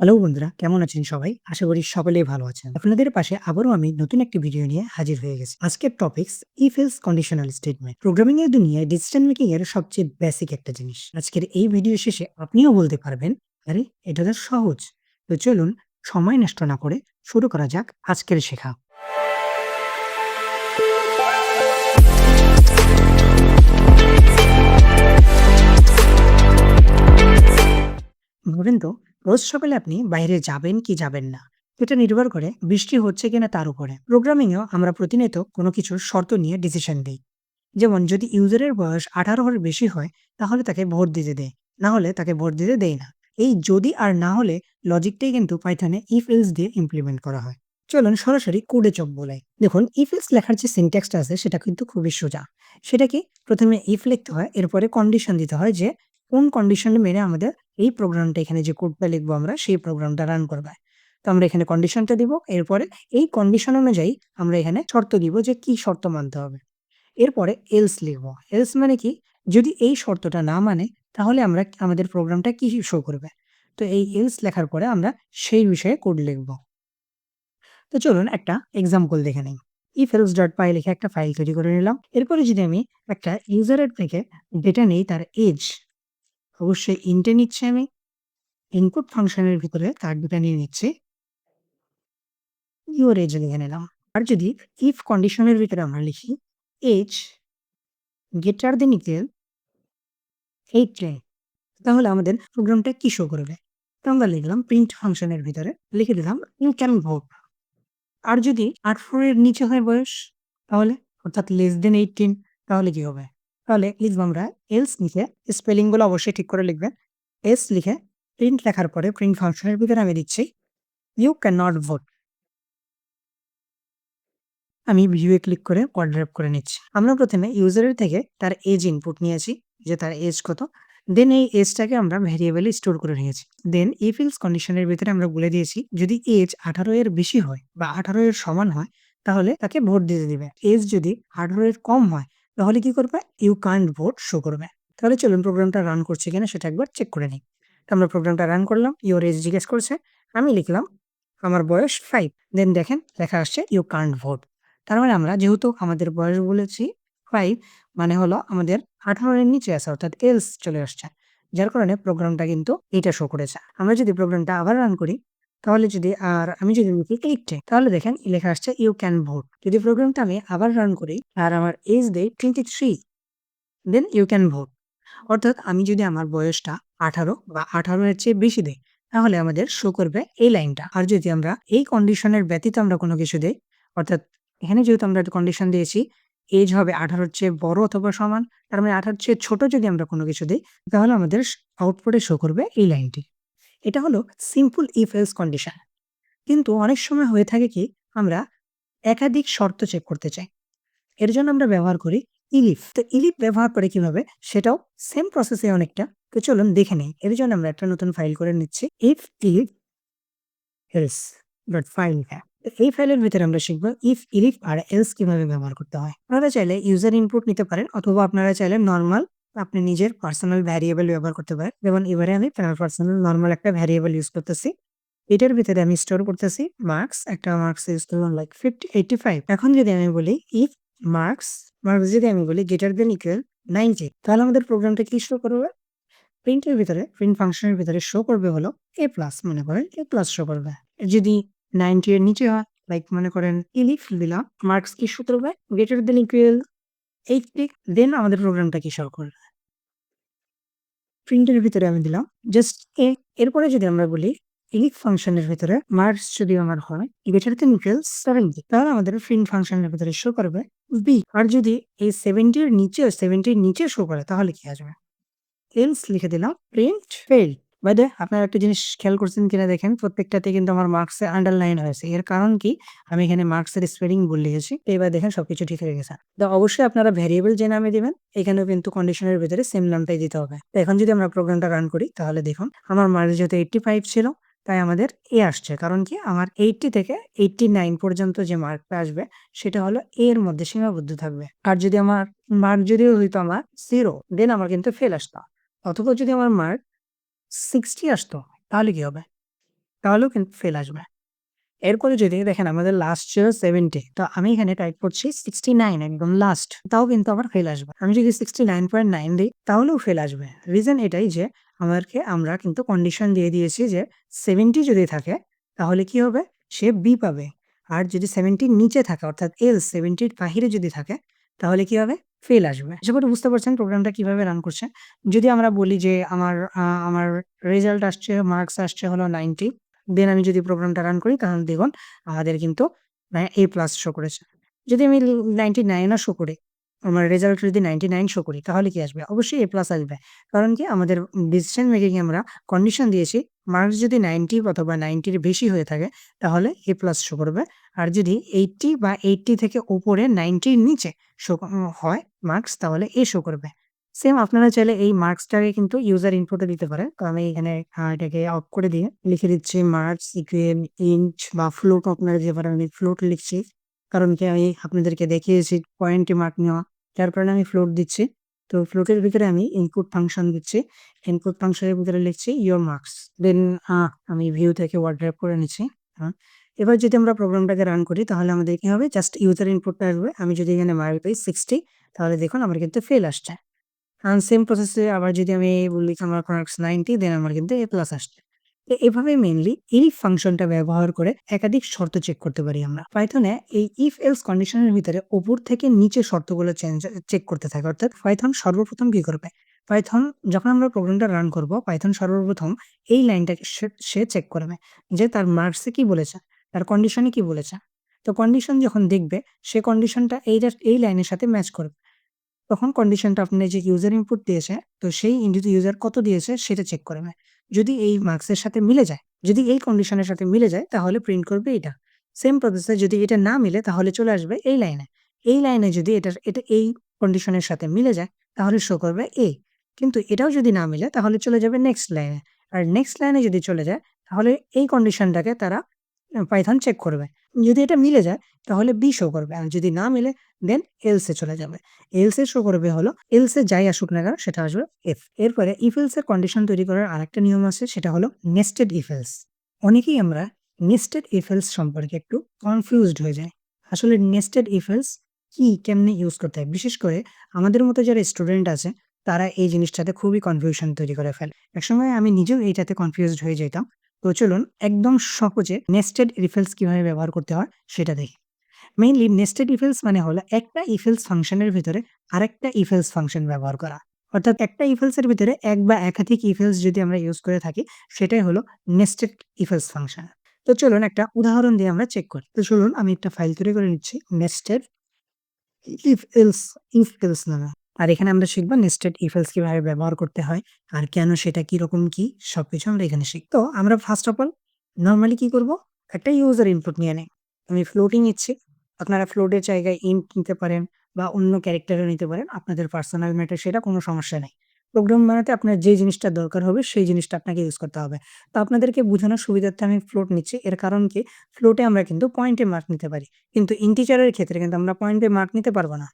Hello বন্ধুরা, কেমন আছেন সবাই? আশা করি সকলেই ভালো আছেন। আপনাদের পাশে আবারও আমি নতুন একটি ভিডিও নিয়ে হাজির হয়ে গেছি। আজকের topics if else conditional statement. Programming এর দুনিয়ায় ডিসিশন মেকিং এর সবচেয়ে বেসিক একটা জিনিস। আজকের এই ভিডিও শেষে আপনিও বলতে পারবেন, আরে এটা তো সহজ। তো চলুন সময় নষ্ট না করে শুরু করা যাক আজকের শেখা। ভাবেন তো, রোজ সকালে আপনি বাইরে যাবেন কি যাবেন না, এটা নির্ভর করে বৃষ্টি হচ্ছে কিনা তার উপরে। প্রোগ্রামিংয়েও আমরা প্রতিনিয়ত কোনো কিছুর শর্ত নিয়ে ডিসিশন দিই। যেমন যদি ইউজারের বয়স 18 এর বেশি হয় তাহলে তাকে ভোট দিতে দেয়, না হলে তাকে ভোট দিতে দেয় না। এই যদি আর না হলে লজিকটাই কিন্তু পাইথনে ইফ এলস দিয়ে ইমপ্লিমেন্ট করা হয়। চলুন সরাসরি কোডে চোখ বোলাই। দেখুন, ইফ এলস লেখার যে সিনট্যাক্সটা আছে সেটা কিন্তু খুবই সোজা। সেটা কি, প্রথমে ইফ লিখতে হয়, এরপরে কন্ডিশন দিতে হয় যে কোন কন্ডিশন মেনে আমাদের এই প্রোগ্রামটা, এখানে যে কোডটা লিখবো আমরা সেই প্রোগ্রামটা রান করবে। তো আমরা এখানে কন্ডিশনটা দিব, এরপরে এই কন্ডিশন অনুযায়ী আমরা এখানে শর্ত দিব যে কি শর্ত মানতে হবে। এরপরে এলস লিখব। এলস মানে কি? যদি এই শর্তটা না মানে তাহলে আমরা আমাদের প্রোগ্রামটা কি শো করবে। তো এই এলস লেখার পরে আমরা সেই বিষয়ে কোড লিখব। তো চলুন একটা এক্সাম্পল দেখে নেই। ifelse.py লিখে একটা ফাইল তৈরি করে নিলাম। এরপরে যদি আমি একটা ইউজারের থেকে ডেটা নেই, তার এজ, অবশ্যই ইন্ট এ নিচ্ছি আমি। ইনপুট ফাংশনের ভিতরে তার ডেটা নিয়ে নিচ্ছি। ইউর এজ লিখে নিলাম। আর যদি ইফ কন্ডিশনের ভিতরে আমরা লিখি এজ গ্রেটার দেন ইকুয়াল 18, তাহলে আমাদের প্রোগ্রামটা কি শো করবে? তো আমরা লিখলাম প্রিন্ট ফাংশনের ভিতরে লিখে দিলাম ইউ ক্যান ভোট। আর যদি 18 এর নিচে হয় বয়স, তাহলে অর্থাৎ লেস দেন 18, তাহলে কি হবে? তাহলে লিখবো আমরা এলস লিখে, স্পেলিং গুলো অবশ্যই ঠিক করে লিখবেন। এলস লিখে প্রিন্ট লেখার পরে প্রিন্ট ফাংশনের ভিতরে আমি দিচ্ছি ইউ ক্যান নট ভোট। আমি ভিউ এ ক্লিক করে কোড ড্রাইভ করে নিচ্ছি। আমরা প্রথমে ইউজারের থেকে তার এজ ইনপুট নিয়েছি, যে তার এজ কত। দেন এই এজটাকে আমরা ভেরিয়েবলে স্টোর করে রেখেছি। দেন ইফ এলস কন্ডিশনের ভিতরে আমরা বলে দিয়েছি যদি এজ 18 এর বেশি হয় বা 18 এর সমান হয় তাহলে তাকে ভোট দিতে দিবে। এজ যদি 18 এর কম হয় তাহলে কি করবে? ইউ কান্ট ভোট শো করবে। তাহলে চলুন প্রোগ্রামটা রান করছে কিনা সেটা একবার চেক করে নিই। তো আমরা প্রোগ্রামটা রান করলাম, ইউর এজ জিজ্ঞেস করছে। আমি লিখলাম আমার বয়স 5। দেন দেখেন লেখা আসছে ইউ কান্ট ভোট। তার মানে আমরা যেহেতু আমাদের বয়স বলেছি 5, মানে হলো আমাদের 18 এর নিচে আছে, অর্থাৎ এলস চলে আসছে। যার কারণে প্রোগ্রামটা কিন্তু এইটা শো করেছে। আমরা যদি প্রোগ্রামটা আবার রান করি তাহলে আমি যদি লিখি 80, তাহলে দেখেন লেখা আসছে ইউ ক্যান ভোট। যদি প্রোগ্রামটা আমি আবার রান করি আর আমার এজ দেই 23, দেন ইউ ক্যান ভোট। অর্থাৎ আমি যদি আমার বয়সটা 18 বা 18 এর চেয়ে বেশি দেই তাহলে আমাদের শো করবে এই লাইনটা। আর যদি আমরা এই কন্ডিশনের ব্যতীত আমরা কোনো কিছু দেই, অর্থাৎ এখানে যেহেতু আমরা একটা কন্ডিশন দিয়েছি এজ হবে 18 এর চেয়ে বড় অথবা সমান, তার মানে 18 এর চেয়ে ছোট যদি আমরা কোনো কিছু দেই তাহলে আমাদের আউটপুটে শো করবে এই লাইনটি। এটা হলো সিম্পল ইফ এলস কন্ডিশন। কিন্তু অনেক সময় হয়ে থাকে কি, আমরা একাধিক শর্ত চেক করতে চাই। এর জন্য আমরা ব্যবহার করি ইলিফ। তো ইলিফ ব্যবহার করে কিভাবে, সেটাও সেম প্রসেসে অনেকটা। তো চলুন দেখে নেই। এর জন্য আমরা একটা নতুন ফাইল করে নিচ্ছি, ইফ ইলিফ এলস ডট ফাইল। হ্যাঁ, এই ফাইলের ভিতরে আমরা শিখবো ইফ ইলিফ আর এলস কিভাবে ব্যবহার করতে হয়। আপনারা চাইলে ইউজার ইনপুট নিতে পারেন অথবা আপনারা চাইলে নরমাল আপনি নিজের পার্সোনাল ভ্যারিয়েবল ব্যবহার করতে পারেন। যেমন এবারে আমি পার্সোনাল নরমাল একটা ভ্যারিয়েবল ইউজ করতেছি। এটার ভিতরে আমি স্টোর করতেছি মার্কস, একটা মার্কস ইউজ করলাম লাইক 85। এখন যদি আমি বলি ইফ মার্কস, যদি আমি বলি গ্রেটার দেন ইকুয়াল 90, তাহলে আমাদের প্রোগ্রামটা কি শো করবে? প্রিন্টের ভিতরে, প্রিন্ট ফাংশনের ভিতরে শো করবে হলো এ প্লাস, মনে করেন এ প্লাস শো করবে। যদি 90 এর নিচে হয়, লাইক মনে করেন ইলিফ দিলাম, মার্কস কি শো করবে? গ্রেটার দেন ইকুয়াল 80, দেন আমাদের প্রোগ্রামটা কি শো করবে? প্রিন্টের ভিতরে আমি দিলাম জাস্ট এ। এরপরে যদি আমরা বলি ইনিট ফাংশনের ভিতরে মার্কস যদি আমার হয় গ্রেটার দেন ইকুয়ালস 70, তাহলে আমাদের প্রিন্ট ফাংশনের ভিতরে শো করবে বি। আর যদি এই 70 এর নিচে শো করে তাহলে কি আসবে? এলস লিখে দিলাম print failed. By the way, আপনারা একটা জিনিস খেয়াল করছেন কিনা দেখেন, প্রত্যেকটাতে কিন্তু আমার মার্কসে আন্ডারলাইন হয়েছে। এর কারণ কি? আমি এখানে মার্কসের স্পেলিং ভুল লিখেছি। তো এবার দেখেন সবকিছু ঠিক হয়ে গেছে। তো অবশ্যই আপনারা ভ্যারিয়েবল যে নামে দিবেন এখানেও কিন্তু কন্ডিশনের ভিতরে সেম নামটাই দিতে হবে। তো এখন যদি আমরা প্রোগ্রামটা রান করি তাহলে দেখুন আমার মার্কস যেহেতু 85 ছিল তাই আমাদের এ আসছে। কারণ কি? আমার 80 থেকে 89 পর্যন্ত যে মার্কটা আসবে সেটা হলো এ এর মধ্যে সীমাবদ্ধ থাকবে। আর যদি আমার মার্ক যদি হইতো আমার 0, দেন আমার কিন্তু ফেল আসতো। অথবা যদি আমার মার্ক 60 আসতো তাহলে কি হবে? তাহলেও কিন্তু ফেল আসবে। এরপরে যদি দেখেন আমাদের লাস্ট ছিল 70, তো আমি এখানে টাইপ করছি 69 একদম লাস্ট, তাও কিন্তু আবার ফেল আসবে। আমি যদি 69.9 দিই তাহলেও ফেল আসবে। রিজন এটাই যে আমরা কিন্তু কন্ডিশন দিয়ে দিয়েছি যে 70 যদি থাকে তাহলে কি হবে? সে বি পাবে। আর যদি 70 র নিচে থাকে অর্থাৎ এলস 70 র বাহিরে যদি থাকে তাহলে কি হবে? ফেল আসবে। আশা করি বুঝতে পারছেন প্রোগ্রামটা কিভাবে রান করছে। যদি আমরা বলি যে আমার রেজাল্ট আসছে, মার্কস আসছে হলো 90, দেন আমি যদি প্রোগ্রামটা রান করি তাহলে দেখুন আমাদের কিন্তু A প্লাস শো করেছে। যদি আমি 99 ও শো করি, আমার রেজাল্ট যদি 99 শো করি তাহলে কি আসবে? অবশ্যই A প্লাস আসবে। কারণ কি আমাদের ডিসিশন মেকিং এ আমরা কন্ডিশন দিয়েছি মার্কস যদি 90 অথবা 90 এর বেশি হয়ে থাকে তাহলে A প্লাস শো করবে। আর যদি 80 বা 80 থেকে উপরে 90 এর নিচে হয় মার্কস তাহলে A শো করবে। সেম আপনারা চাইলে এই মার্কসটাকে কিন্তু ইউজার ইনপুটে দিতে পারেন। তো আমি এখানে এটাকে অফ করে দিয়ে লিখে দিচ্ছি মার্কস ইকুয়াল ইন্ট বা ফ্লোট আপনারা দিতে পারেন। আমি ফ্লোট লিখছি। কারণ কি আমি আপনাদেরকে দেখিয়েছি পয়েন্টে মার্ক নেওয়া। যার কারণে আমি ফ্লোট দিচ্ছি। তো ফ্লোটের ভিতরে আমি ইনপুট ফাংশন দিচ্ছি। ইনপুট ফাংশনের ভিতরে লিখছি ইওর মার্কস। দেন আমি ভিউ থেকে ওয়ার্ড ড্রপ করে নিচ্ছি। হ্যাঁ। এবার যদি আমরা প্রোগ্রামটাকে রান করি তাহলে আমাদের কি হবে? জাস্ট ইউজার ইনপুটটা আসবে। আমি যদি এখানে মার্ক দেই 60 তাহলে দেখুন আমার কিন্তু ফেল আসছে। সেম প্রসেসে আবার যদি আমি বলি আমার মার্কস 90 দেন আমার কিন্তু A প্লাস আসছে। তো এভাবে মেইনলি এই ফাংশনটা ব্যবহার করে একাধিক শর্ত চেক করতে পারি আমরা। পাইথনে এই ইফ এলস কন্ডিশনের ভিতরে উপর থেকে নিচে শর্তগুলো চেক করতে থাকে। অর্থাৎ পাইথন সর্বপ্রথম কি করবে? পাইথন যখন আমরা প্রোগ্রামটা রান করব, পাইথন সর্বপ্রথম এই লাইনটাকে সে চেক করবে যে তার মার্কসে কি বলেছে, তার কন্ডিশনে কি বলেছে। তো কন্ডিশন যখন দেখবে সে কন্ডিশনটা এই লাইনের সাথে ম্যাচ করবে। তখন কন্ডিশনটা আপনি যে ইউজার ইনপুট দিয়েছে, তো সেই ইউজার কত দিয়েছে সেটা চেক করবে। যদি এই মার্কসের সাথে মিলে যায়, যদি এই কন্ডিশনের সাথে মিলে যায় তাহলে প্রিন্ট করবে এটা। সেম প্রসেসে যদি এটা না মিলে তাহলে চলে আসবে এই লাইনে। এই লাইনে যদি এটা এই কন্ডিশনের সাথে মিলে যায় তাহলে শো করবে A। কিন্তু এটাও যদি না মিলে তাহলে চলে যাবে নেক্সট লাইনে। আর নেক্সট লাইনে যদি চলে যায় তাহলে এই কন্ডিশনটাকে তারা পাইথন চেক করবে। যদি এটা মিলে যায় তাহলে B শো করবে। আর যদি না মিলে দেন এলস এ চলে যাবে। এলস এ শো করবে হলো এলস এ যাই আসুক না কেন সেটা আসবে ইফ। এরপরে ইফ এলস এর কন্ডিশন তৈরি করার আরেকটা নিয়ম আছে সেটা হলো নেস্টেড ইফ এলস। অনেকেই আমরা নেস্টেড ইফ এলস সম্পর্কে একটু কনফিউজড হয়ে যাই। আসলে নেস্টেড ইফ এলস কি, কেমনে ইউজ করতে হয়? বিশেষ করে আমাদের মতো যারা স্টুডেন্ট আছে তারা এই জিনিসটাতে খুবই কনফিউশন তৈরি করে ফেলে। একসময় আমি নিজেও এইটাতে কনফিউজড হয়ে যেতাম। তো চলুন একদম সহজে নেস্টেড ইফ এলস কিভাবে ব্যবহার করতে হয় সেটা দেখি। মেইনলি নেস্টেড ইফ এলস মানে হলো একটা ইফ এলস ফাংশনের ভিতরে আরেকটা ইফ এলস ফাংশন ব্যবহার করা। অর্থাৎ একটা ইফ এলস এর ভিতরে এক বা একাধিক ইফ এলস যদি আমরা ইউজ করে থাকি সেটাই হলো নেস্টেড ইফ এলস ফাংশন। তো চলুন একটা উদাহরণ দিয়ে আমরা চেক করি। তো চলুন আমি একটা ফাইল তৈরি করে নিচ্ছি নেস্টেড ইফ এলস নামে। আর এখানে আমরা শিখব নেস্টেড ইফ এলস কিভাবে ব্যবহার করতে হয় আর কেন সেটা কিরকম কি সবকিছু আমরা এখানে শিখব। তো আমরা ফার্স্ট অফ অল নরমালি কি করব? একটা ইউজার ইনপুট নিয়ে নেই। আমি ফ্লোটই নিচ্ছি। আপনারা ফ্লোটের জায়গায় ইন্ট নিতে পারেন বা অন্য ক্যারেক্টারও নিতে পারেন। আপনাদের পার্সোনাল ম্যাটার সেটা কোনো সমস্যা নেই। প্রোগ্রাম বানাতে আপনার যে জিনিসটা দরকার হবে সেই জিনিসটা আপনাকে ইউজ করতে হবে। তো আপনাদেরকে বোঝানোর সুবিধার্থে আমি ফ্লোট নিচ্ছি। এর কারণ কি? ফ্লোটে আমরা কিন্তু পয়েন্টে মার্ক নিতে পারি। কিন্তু ইন্টিজারের ক্ষেত্রে কিন্তু আমরা পয়েন্টে মার্ক নিতে পারব না।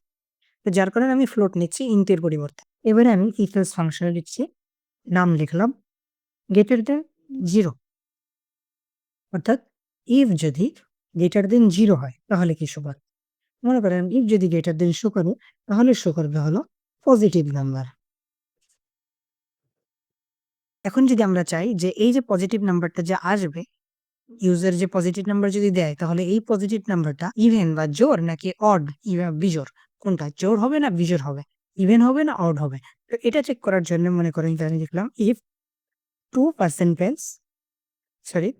তো যার কারণে আমি ফ্লোট নিচ্ছি ইন্টের পরিবর্তে। এবারে আমি if else ফাংশনে লিখছি, নাম লিখলাম গ্রেটার দ্যান 0, অর্থাৎ if যদি গ্রেটার দ্যান 0 হয় তাহলে কি শো করে? মনে করেন if যদি গ্রেটার দ্যান শো করে তাহলে শো করবে হলো পজিটিভ নাম্বার। এখন যদি আমরা চাই যে এই যে পজিটিভ নাম্বারটা যে আসবে, ইউজার যে পজিটিভ নাম্বার যদি দেয় তাহলে এই পজিটিভ নাম্বারটা ইভেন বা জোড় নাকি অড বিজোড়, কোনটা জোড় হবে না বিজোড় হবে, ইভেন হবে না অড হবে। তো এটা চেক করার জন্য মনে করেন যে আমি লিখলাম if 2 percentile sorry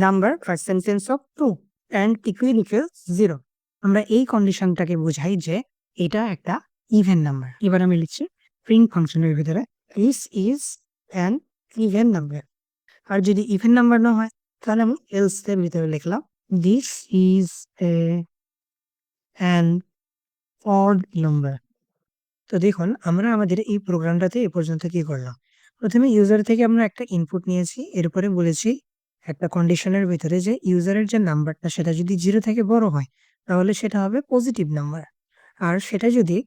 number percentile of 2 and equals 0, আমরা এই কন্ডিশনটাকে বোঝাই যে এটা একটা ইভেন নাম্বার। এবার আমি লিখছি প্রিন্ট ফাংশনের ভিতরে this is an even number। আর যদি ইভেন নাম্বার না হয় তাহলে আমি এলস এর ভিতরে লিখলাম this is an odd number। তো দেখুন আমরা আমাদের এই প্রোগ্রামটাতে এ পর্যন্ত কি করলাম? প্রথমে ইউজার থেকে আমরা একটা ইনপুট নিয়েছি। এরপরে বলেছি একটা কন্ডিশনের ভেতরে যে ইউজারের যে নাম্বারটা সেটা যদি 0 থেকে বড় হয় তাহলে সেটা হবে পজিটিভ নাম্বার। আর সেটা যদি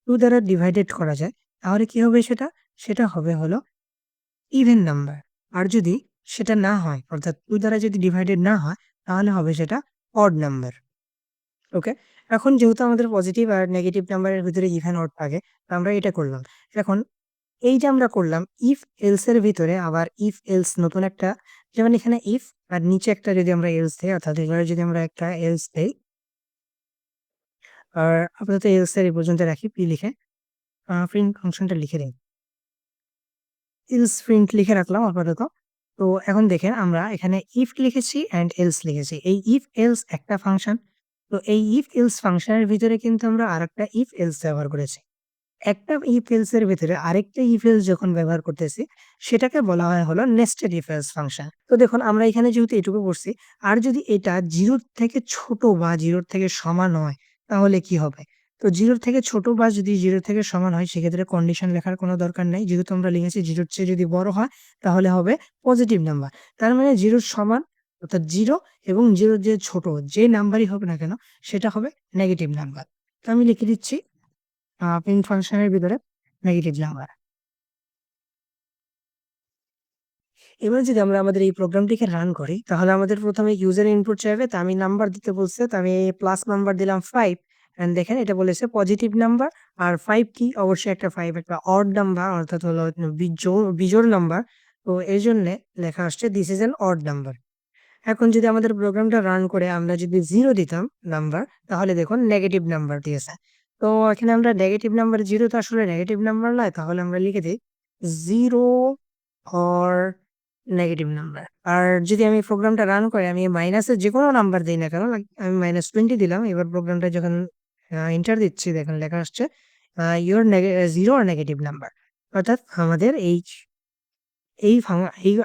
2 দ্বারা ডিভাইডেড করা যায় তাহলে কি হবে সেটা? সেটা হবে হলো ইভেন নাম্বার। আর যদি সেটা না হয়, অর্থাৎ 2 দ্বারা যদি ডিভাইডেড না হয় তাহলে হবে সেটা অড নাম্বার। ওকে? এখন যেহেতু আমাদের পজিটিভ আর নেগেটিভ নাম্বারের ভিতরে ইভেন অড থাকে, তো আমরা এটা করলাম। এখন এই যে আমরা করলাম ইফ এলস এর ভিতরে আবার ইফ এলস নতুন একটা, যেমন এখানে ইফ আর নিচে একটা যদি আমরা এলস দেই, অর্থাৎ এখানে যদি আমরা একটা এলস দেই, আর আপাতত এলস এর এই পর্যন্ত রাখি p লিখে প্রিন্ট ফাংশনটা লিখে দেই। এলস প্রিন্ট লিখে রাখলাম আপাতত। তো এখন দেখেন আমরা এখানে ইফ লিখেছি অ্যান্ড এলস লিখেছি। এই ইফ এলস একটা ফাংশন। তো এই ইফ এলস ফাংশনের ভিতরে কিন্তু আমরা আরেকটা ইফ এলস ব্যবহার করেছি। একটা ইফ এলস এর ভেতরে আরেকটা ইফ এলস যখন ব্যবহার করতেছি, সেটাকে বলা হয় হলো নেস্টেড ইফ এলস ফাংশন। তো দেখুন আমরা এখানে যেহেতু এটুকু করছি, আর যদি এটা 0 র থেকে ছোট বা 0 র থেকে সমান হয়, তাহলে কি হবে? তো 0 র থেকে ছোট বা যদি 0 থেকে সমান হয়, সেক্ষেত্রে কন্ডিশন লেখার কোনো দরকার নাই। যেহেতু আমরা লিখেছি 0 র চেয়ে যদি বড় হয়, তাহলে হবে পজিটিভ নাম্বার। তার মানে 0 র সমান, অর্থাৎ 0 এবং 0 র যে ছোট যে নাম্বারই হোক না কেন, সেটা হবে নেগেটিভ নাম্বার। তো আমি লিখে দিচ্ছি প্রিন্ট ফাংশনের ভিতরে নেগেটিভ নাম্বার। এবার যদি আমরা আমাদের এই প্রোগ্রামটিকে রান করি, তাহলে আমাদের ১ম এ ইউজার ইনপুট চাইবে। তো আমি নাম্বার দিতে বলছে। তো আমি প্লাস নাম্বার দিলাম 5 অ্যান্ড দেখেন এটা বলেছে পজিটিভ নাম্বার। আর 5 কি? অবশ্যই একটা 5 একটা অড নাম্বার, অর্থাৎ হলো বিজোড় নাম্বার। তো এজন্যে লেখা আসছে this is an odd number. এখন যদি আমাদের প্রোগ্রামটা রান করে আমরা যদি 0 দিতাম নাম্বার, তাহলে দেখুন নেগেটিভ নাম্বার দিয়েছে। তো এখানে আমরা নেগেটিভ নাম্বার 0 তো আসলে নেগেটিভ নাম্বার নয়। তাহলে আমরা লিখে দেই 0 অর নেগেটিভ নাম্বার। আর যদি আমি প্রোগ্রামটা রান করি, আমি মাইনাসের যেকোনো নাম্বার দেই না কেন, আমি -20 দিলাম। এবার প্রোগ্রামটা যখন এন্টার দিচ্ছি, দেখেন লেখা আসছে ইউর 0 অর নেগেটিভ নাম্বার। অর্থাৎ আমাদের এই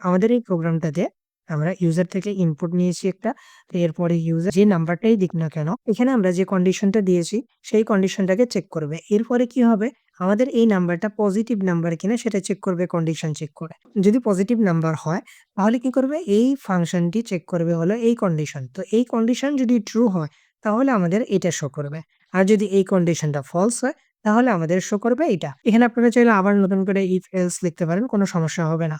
আমাদের এই প্রোগ্রামটাতে আমরা ইউজার থেকে ইনপুট নিয়েছি একটা। তো এরপরে ইউজার যে নাম্বারটাই দিক না কেন, এখানে আমরা যে কন্ডিশনটা দিয়েছি সেই কন্ডিশনটাকে চেক করবে। এরপরে কি হবে? আমাদের এই নাম্বারটা পজিটিভ নাম্বার কিনা সেটা চেক করবে কন্ডিশন চেক করে। যদি পজিটিভ নাম্বার হয়, তাহলে কি করবে? এই ফাংশনটি চেক করবে হলো এই কন্ডিশন। তো এই কন্ডিশন যদি ট্রু হয়, তাহলে আমাদের এটা শো করবে। আর যদি এই কন্ডিশনটা ফলস হয়, তাহলে আমাদের শো করবে এটা। এখানে আপনারা চাইলে আবার নতুন করে ইফ এলস লিখতে পারেন, কোনো সমস্যা হবে না।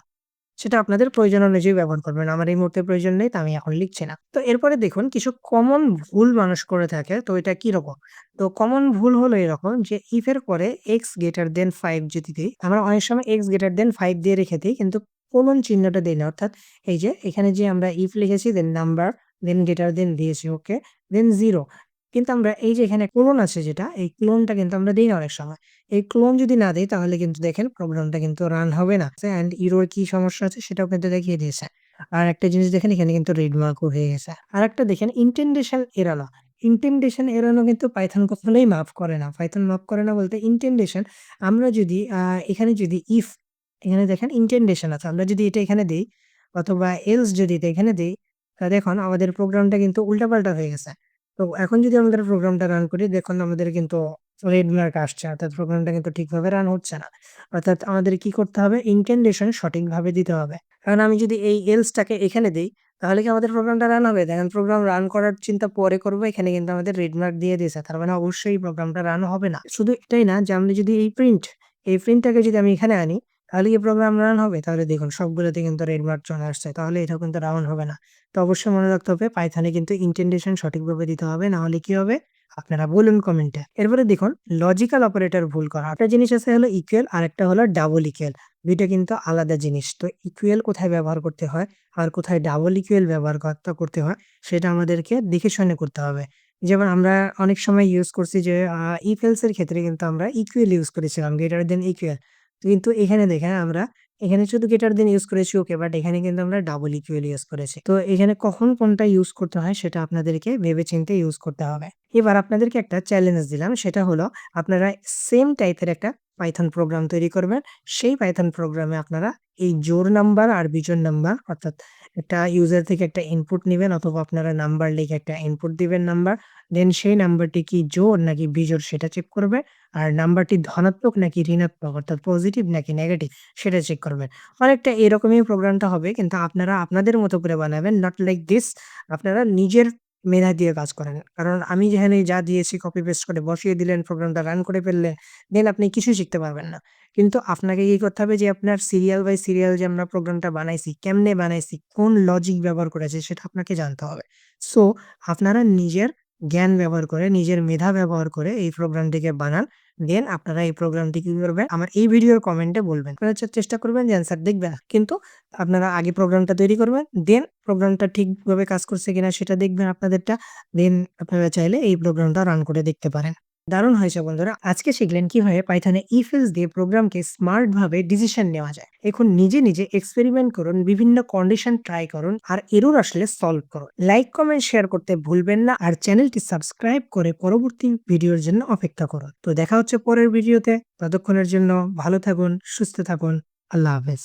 সেটা আপনাদের প্রয়োজন অনুযায়ী ব্যবহার করবেন। আমার এই মুহূর্তে প্রয়োজন নেই, তো আমি এখন লিখছি না। তো এরপরে দেখুন কিছু কমন ভুল মানুষ করে থাকে। তো এটা কিরকম? তো কমন ভুল হলো এরকম যে ইফ এর পরে x গ্রেটার দেন 5 যদি দেই, আমরা অনেক সময় x গ্রেটার দেন 5 দিয়ে রেখে দেই, কিন্তু কোলন চিহ্নটা দেই না। অর্থাৎ এই যে এখানে যে আমরা ইফ লিখেছি, দেন নাম্বার, দেন গ্রেটার দেন দিয়েছি, ওকে, দেন 0। কিন্তু আমরা এই যে এখানে কোলন আছে যেটা, এই ক্লোনটা কিন্তু আমরা দেই না অনেক সময়। এই ক্লোন যদি না দেই, তাহলে কিন্তু দেখেন প্রোগ্রামটা কিন্তু রান হবে না। অ্যান্ড এরর কি সমস্যা আছে সেটাও কিন্তু দেখিয়ে দিয়েছে। আরেকটা জিনিস দেখেন, এখানে কিন্তু রেড মার্কও হয়ে গেছে। আরেকটা দেখেন ইনডেন্টেশন এড়ানো। ইনডেন্টেশন এড়ানো কিন্তু পাইথন কখনোই মাফ করে না। পাইথন মাফ করে না বলতে ইনডেন্টেশন, আমরা যদি এখানে যদি ইফ, এখানে দেখেন ইনডেন্টেশন আছে। আমরা যদি এটা এখানে দেই, অথবা এলস যদি এটা এখানে দেই, দেখুন আমাদের প্রোগ্রামটা কিন্তু উল্টাপাল্টা হয়ে গেছে। তো এখন যদি আমাদের প্রোগ্রামটা রান করি, দেখুন আমাদের কিন্তু রেড মার্ক আসছে, অর্থাৎ প্রোগ্রামটা কিন্তু ঠিকভাবে রান হচ্ছে না। অর্থাৎ আমাদের কি করতে হবে? ইনটেনডেশন সঠিকভাবে দিতে হবে। কারণ আমি যদি এই এলসটাকে এখানে দেই, তাহলে কি আমাদের প্রোগ্রামটা রান হবে? দেখেন প্রোগ্রাম রান করার চিন্তা পরে করব। এখানে কিন্তু আমাদের রেড মার্ক দিয়ে দিয়েছে। তার মানে অবশ্যই প্রোগ্রামটা রান হবে না। শুধু এটাই না, যে আমি যদি এই প্রিন্টটাকে যদি আমি এখানে আনি, তাহলে কি প্রোগ্রাম রান হবে? তাহলে দেখুন সবগুলোতে কিন্তু রেড মার্ক চলে আসছে। তাহলে এটাও কিন্তু রান হবে না। তো অবশ্যই মনে রাখতে হবে পাইথনে কিন্তু ইনটেনডেশন সঠিকভাবে দিতে হবে। না হলে কি হবে? আপনারা বলুন কমেন্টে। এরপরে দেখুন লজিক্যাল অপারেটর ভুল করা। একটা জিনিস আছে হলো ইকুয়াল, আরেকটা হলো ডাবল ইকুয়াল। ২ টা কিন্তু আলাদা জিনিস। তো ইকুয়াল কোথায় ব্যবহার করতে হয় আর কোথায় ডাবল ইকুয়াল ব্যবহার করতে হয়, সেটা আমাদেরকে দেখে শুনে করতে হবে। যেমন আমরা অনেক সময় ইউজ করছি যে ইফ এলস এর ক্ষেত্রে কিন্তু আমরা ইকুয়াল ইউজ করেছিলাম, গ্রেটার দেন ইকুয়াল। কিন্তু এখানে দেখেন আমরা এখানে শুধু গ্রেটার দেন ইউজ করেছি, ওকে, বাট এখানে কিন্তু আমরা ডাবল ইকুয়াল ইউজ করেছি। তো এখানে কখন কোনটা ইউজ করতে হয় সেটা আপনাদেরকে ভেবে চিন্তে ইউজ করতে হবে। এবার আপনাদেরকে একটা চ্যালেঞ্জ দিলাম, সেটা হলো আপনারা সেম টাইপের একটা পাইথন প্রোগ্রাম তৈরি করবেন। সেই পাইথন প্রোগ্রামে আপনারা এই জোড় নাম্বার আর বিজোড় নাম্বার, অর্থাৎ একটা ইউজার থেকে একটা ইনপুট নিবেন, অথবা আপনারা নাম্বার লিখে একটা ইনপুট দিবেন নাম্বার। দেন সেই নাম্বারটি কি জোড় নাকি বিজোড় সেটা চেক করবে। আর নাম্বারটি ধনাত্মক নাকি ঋণাত্মক, অর্থাৎ পজিটিভ নাকি নেগেটিভ সেটা চেক করবেন। অনেকটা এরকমই প্রোগ্রামটা হবে, কিন্তু আপনারা আপনাদের মতো করে বানাবেন, নট লাইক দিস। আপনারা নিজের মেধা দিয়ে কাজ করেন। কারণ আমি যেখানে যা দিয়েছি কপি পেস্ট করে বসিয়ে দিলেন, প্রোগ্রামটা রান করে ফেললেন, দেন আপনি কিছুই শিখতে পারবেন না। কিন্তু আপনাকে কি করতে হবে যে আপনার সিরিয়াল বাই সিরিয়াল যে আমরা প্রোগ্রামটা বানাইছি, কেমনে বানাইছি, কোন লজিক ব্যবহার করেছি সেটা আপনাকে জানতে হবে। সো আপনারা নিজের জ্ঞান ব্যবহার করে, নিজের মেধা ব্যবহার করে এই প্রোগ্রামটিকে বানান। দেন আপনারা এই প্রোগ্রামটি কি করবেন, আমার এই ভিডিওর কমেন্টে বলবেন। আপনারা চেষ্টা করবেন যে অ্যান্সার দেখবেন। কিন্তু আপনারা আগে প্রোগ্রামটা তৈরি করবেন। দেন প্রোগ্রামটা ঠিকভাবে কাজ করছে কিনা সেটা দেখবেন আপনাদেরটা। দেন আপনারা চাইলে এই প্রোগ্রামটা রান করে দেখতে পারেন। দারুণ হয়েছে বন্ধুরা। আজকে শিখলেন কিভাবে পাইথনে if else দিয়ে প্রোগ্রামকে স্মার্ট ভাবে ডিসিশন নেওয়া যায়। এখন নিজে এক্সপেরিমেন্ট করুন, বিভিন্ন কন্ডিশন ট্রাই করুন আর এরর আসলে সলভ করুন। লাইক, কমেন্ট, শেয়ার করতে ভুলবেন না আর চ্যানেলটি সাবস্ক্রাইব করে পরবর্তী ভিডিওর জন্য অপেক্ষা করুন। তো দেখা হচ্ছে পরের ভিডিওতে। ততক্ষণের জন্য ভালো থাকুন, সুস্থ থাকুন। আল্লাহ হাফেজ।